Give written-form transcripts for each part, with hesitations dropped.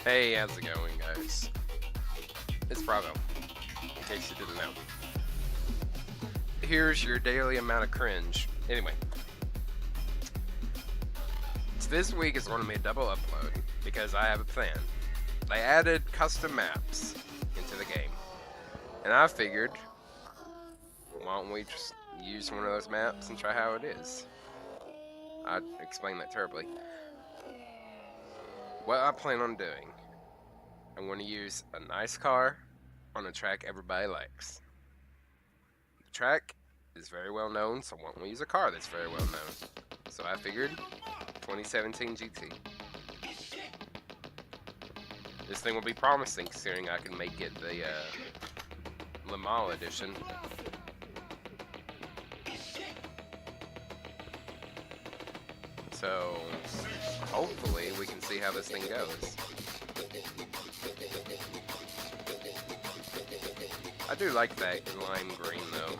Hey, how's it going, guys? It's Bravo, in case you didn't know. Here's your daily amount of cringe. Anyway, so this week is going to be a double upload because I have a plan. They added custom maps into the game, and I figured, why don't we just use one of those maps and try how it is? I explained that terribly. What I plan on doing, I'm going to use a nice car on a track everybody likes. The track is very well known, so why don't we use a car that's very well known? So I figured 2017 GT. This thing will be promising, considering I can make it the Le Mans edition. So hopefully we can see how this thing goes. I do like that lime green though.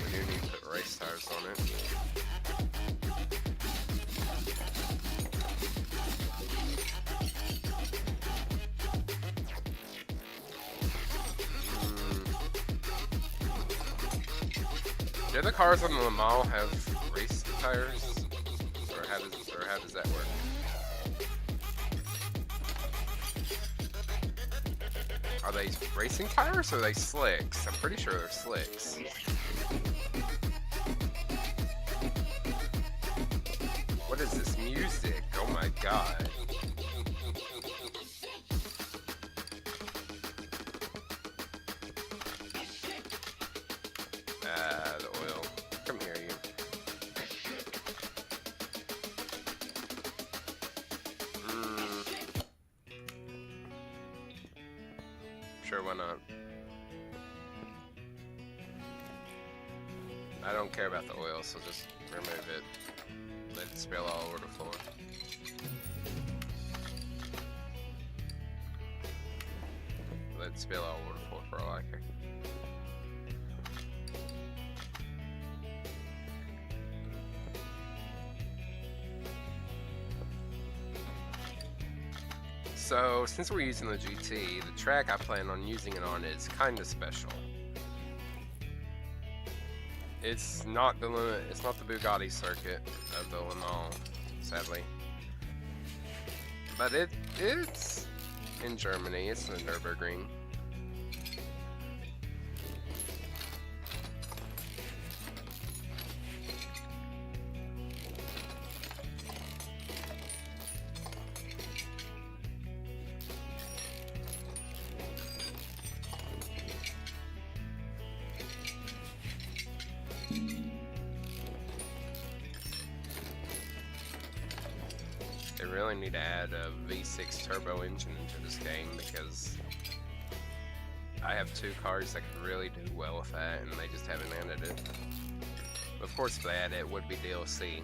We do need to put race tires on it. Do the cars on the Le Mans have race tires? Or how does that work? Are they racing tires or are they slicks? I'm pretty sure they're slicks. What is this music? Oh my god. The oil. Come here, you. Sure, why not? I don't care about the oil, so just remove it. Let it spill all over the floor. Let it spill all over the floor for all I care. So, since we're using the GT, the track I plan on using it on is kind of special. It's not the Bugatti circuit of the Le Mans, sadly. But it's in Germany. It's the Nürburgring. They really need to add a V6 turbo engine into this game because I have two cars that could really do well with that and they just haven't added it. Of course, if they add it, it would be DLC.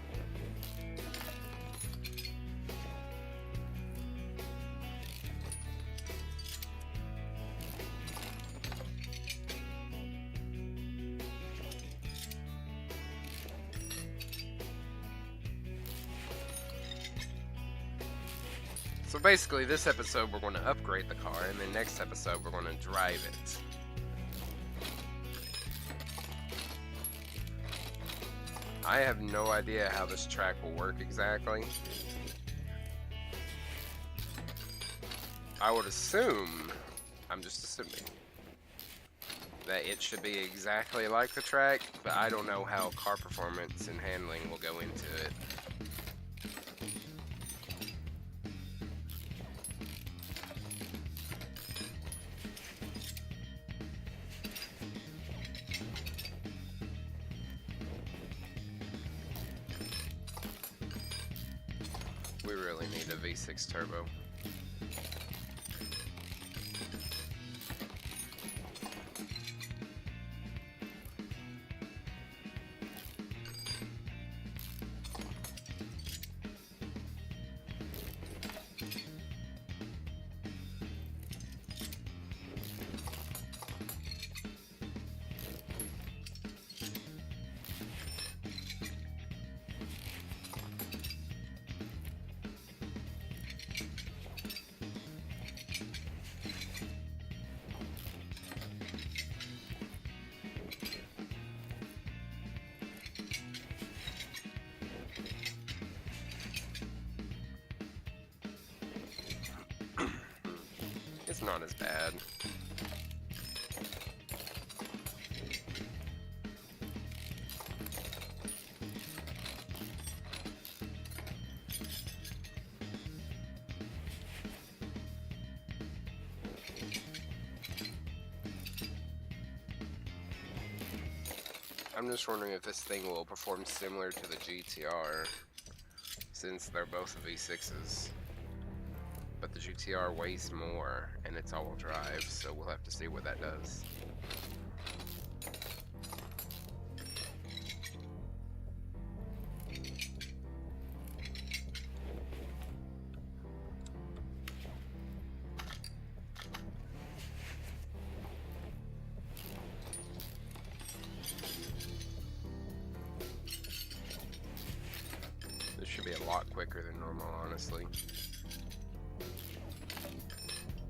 So basically, this episode we're going to upgrade the car, and then next episode we're going to drive it. I have no idea how this track will work exactly. I would assume, I'm just assuming, that it should be exactly like the track, but I don't know how car performance and handling will go into it. We really need a V6 turbo. not as bad. I'm just wondering if this thing will perform similar to the GTR, since they're both V6s. But the GTR weighs more, and it's all-wheel drive, so we'll have to see what that does. This should be a lot quicker than normal, honestly.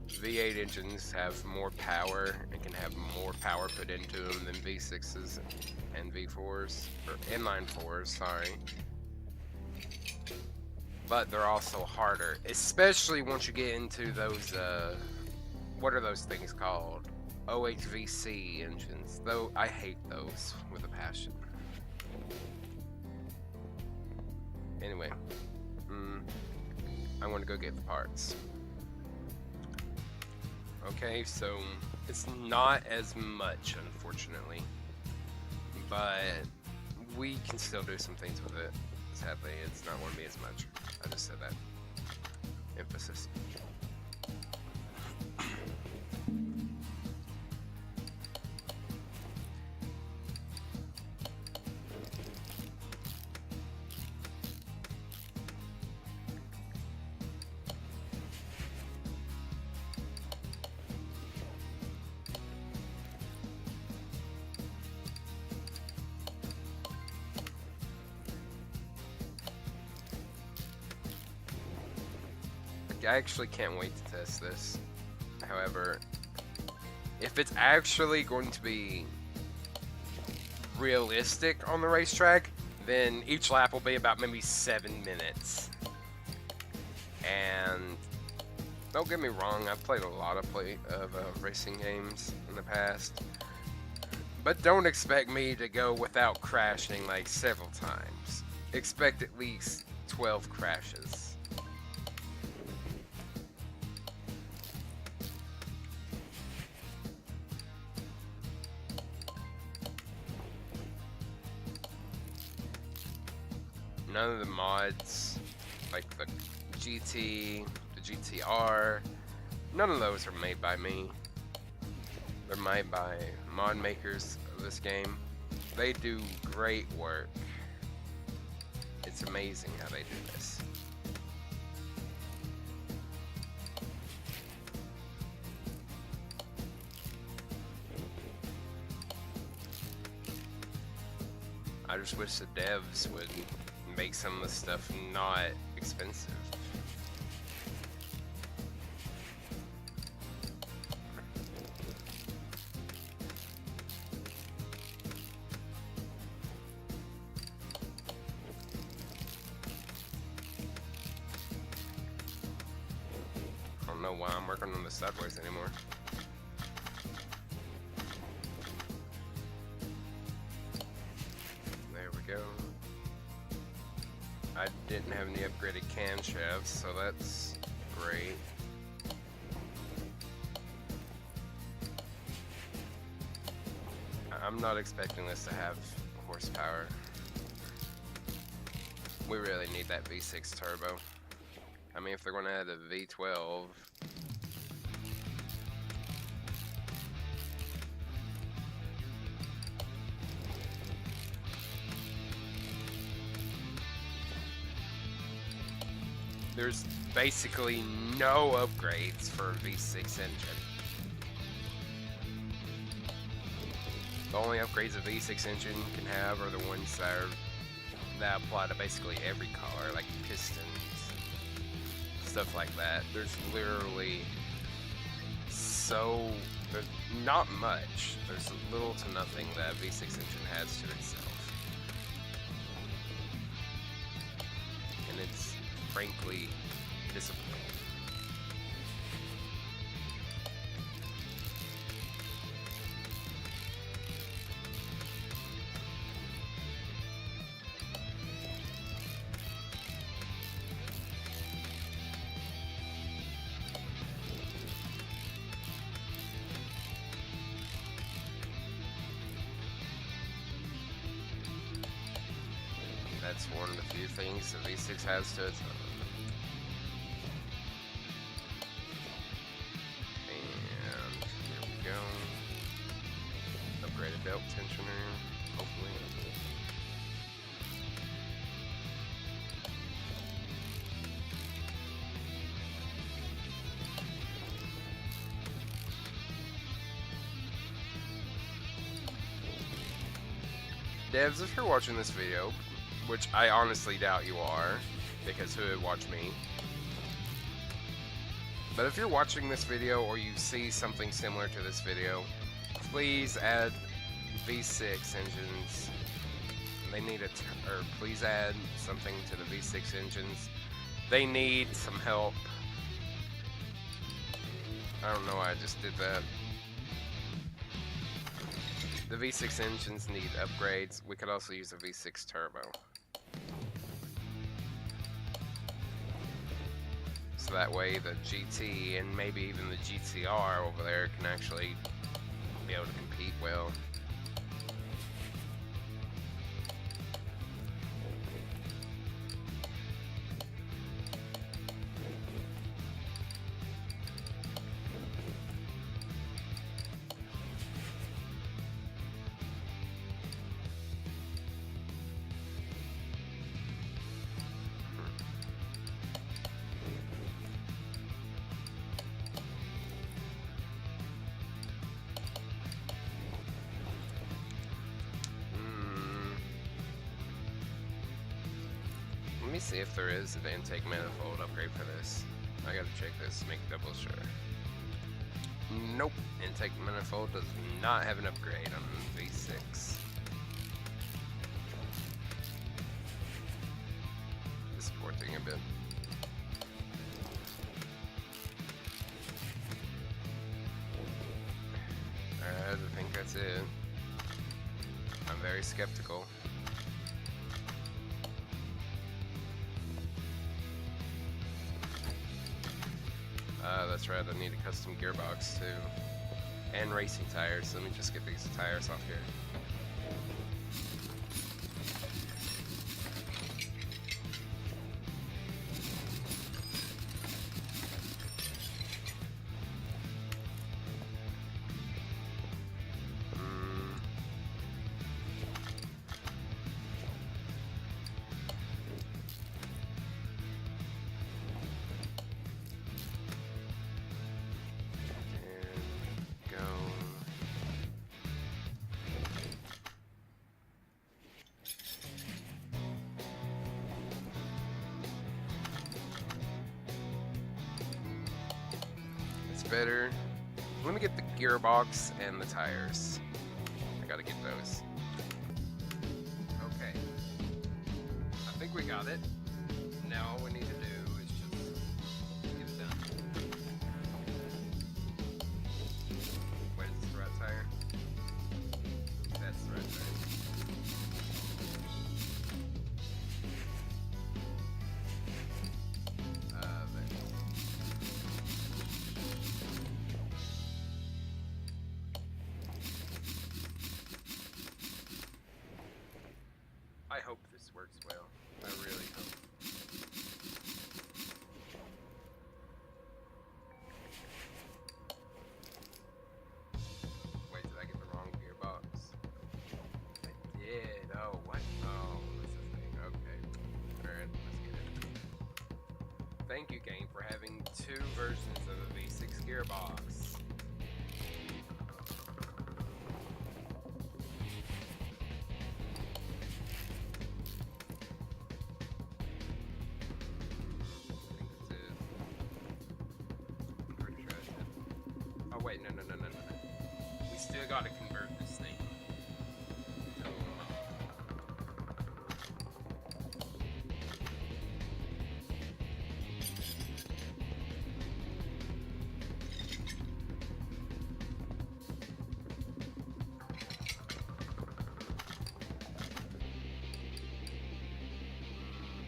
V8 engines have more power and can have more power put into them than V6s and V4s, or inline 4s, sorry. But they're also harder, especially once you get into those, what are those things called? OHVC engines, though I hate those with a passion. Anyway, I want to go get the parts. Okay, so it's not as much, unfortunately, but we can still do some things with it. Sadly, it's not going to be as much. I just said that. Emphasis. I actually can't wait to test this. However, if it's actually going to be realistic on the racetrack, then each lap will be about maybe 7 minutes. And don't get me wrong, I've played a lot of racing games in the past, but don't expect me to go without crashing like several times. Expect at least 12 crashes. None of the mods, like the GT, the GTR, none of those are made by me. They're made by mod makers of this game. They do great work. It's amazing how they do this. I just wish the devs would make some of the stuff not expensive. I don't know why I'm working on the sideways anymore. There we go. I didn't have any upgraded camshafts, so that's great. I'm not expecting this to have horsepower. We really need that V6 turbo. I mean, if they're going to add a V12, there's basically no upgrades for a V6 engine. The only upgrades a V6 engine can have are the ones that apply to basically every car, like pistons, stuff like that. There's literally there's not much. There's little to nothing that a V6 engine has to itself. And it's frankly disappointing. That's one of the few things the V6 has to its own. And here we go. Upgraded belt tensioner, hopefully. Devs, if you're watching this video, which I honestly doubt you are, because who would watch me? But if you're watching this video or you see something similar to this video, please add V6 engines. They need or please add something to the V6 engines. They need some help. I don't know why I just did that. The V6 engines need upgrades. We could also use a V6 turbo. So that way the GT and maybe even the GTR over there can actually be able to compete well. Let me see if there is an intake manifold upgrade for this. I gotta check this, make double sure. Nope, intake manifold does not have an upgrade on V6. Disappointing a bit. Alright, I think that's it. I'm very skeptical. That's right, I need a custom gearbox too. And racing tires, so let me just get these tires off here. Better. Let me get the gearbox and the tires. I gotta get those. Okay. I think we got it. Now all we need to do is just get it done. Where's the right tire? That's the right tire. I hope this works well. I really hope. Wait, did I get the wrong gearbox? I did. Oh, what? Oh, this is the thing. Okay. Alright, let's get it. Thank you, game, for having two versions of the V6 gearbox. Wait, no. We still gotta convert this thing. No.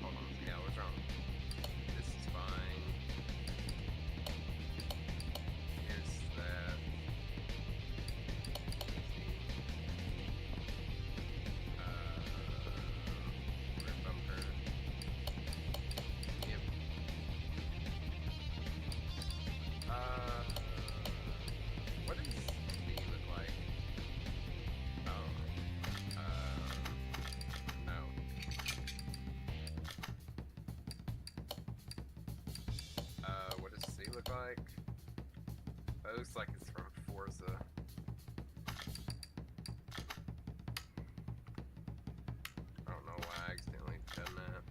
Hold on, yeah, what's wrong? This is fine. Here's that. It looks like it's from Forza. I don't know why I accidentally done that.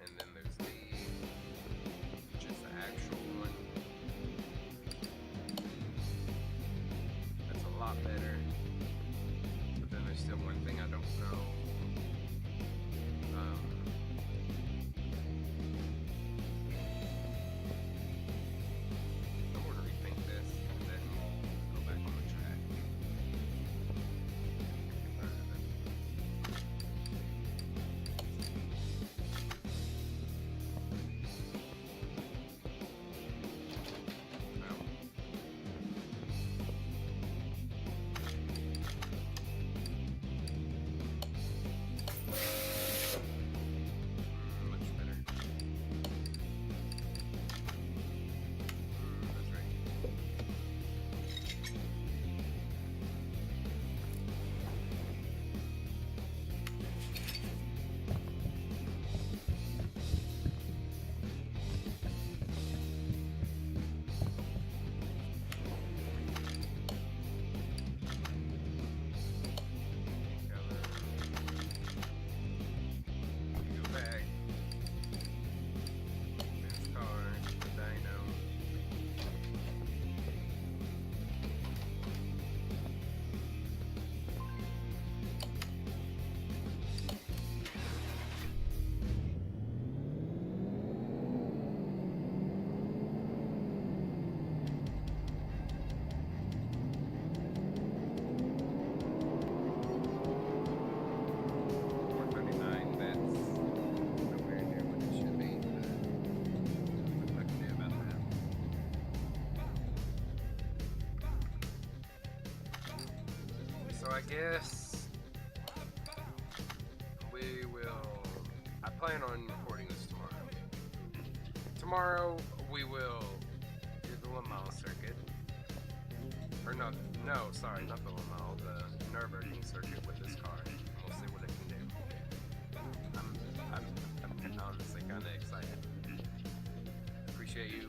And then there's just the actual one. That's a lot better. But then there's still one thing I don't know. I'm gonna rethink this and then go back on the track. Much better. That's right. Go back. There's cars, the dyno. That's nowhere near what it should be, but what I can do about that. So I guess we will. I plan on recording this tomorrow. Tomorrow we will do the Le Mans circuit. Or no, sorry, not the Le Mans, the Nürburgring circuit with this car. And we'll see what it can do. I'm honestly kind of excited. Appreciate you